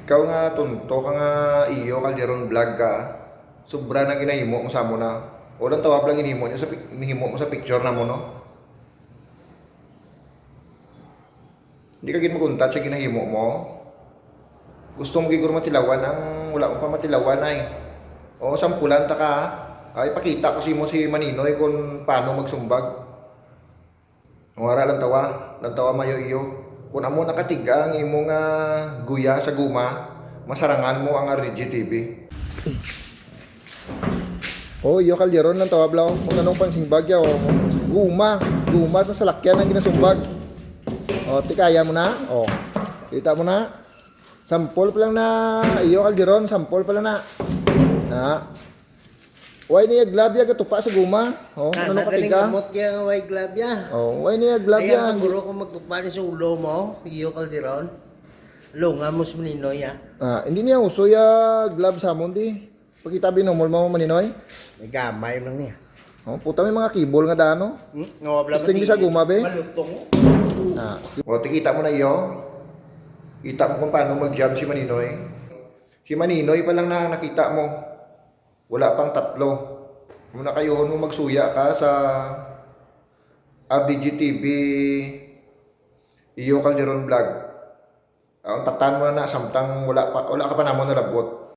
Ikaw nga tunto ka nga iyo Calderon vlog ka. Sobra na ginahimo mo sa mo na. Walang tawab lang inihimo niya sa inihimo mo sa picture na mo no. Hindi ka gid maguntat sa ginahimo mo. Gusto mo giguro matilawan ang wala mo pa matilawan ay. O sampulan ta ka. Ay pakita ko si Maninoy kung paano magsumbag. Wala lang tawa mayo iyo. Kung amo nakatiga ang imong guya sa guma, masarangan mo ang RDG TV. Oh, iyo Calderon ng tawab lang kung anong pangsimbag ya oh. Guma sa salakyan ang ginasumbag. Oh, tikaya mo na. Oh. Kita mo na. Sampol pa lang na iyo Calderon, sampol pa lang na. Na. Why niya glabya ka tupa sa guma? Oh, ano katiga? Kamot kaya nga way glabya. Oh, why niya glabya? Kaya maguro kung magtupa sa ulo mo, iyo Calderon. Lunga mo sa Maninoy ah. Hindi niya uso ya glove sa amon di. Pakita binomol mo Maninoy. May gamay lang niya. Oh, puta may mga keyboard nga dano. Ngawabla Testing di sa guma be. Malutong. O, tikita mo na iyo. Kita mo kung paano mag-job si Maninoy. Si Maninoy pa lang na nakita mo. Wala pang tatlo. Muna kayo mo magsuya ka sa RDG TV iyo Calderon vlog. Ang tatan mo na samtang wala ka pa namon nalabot.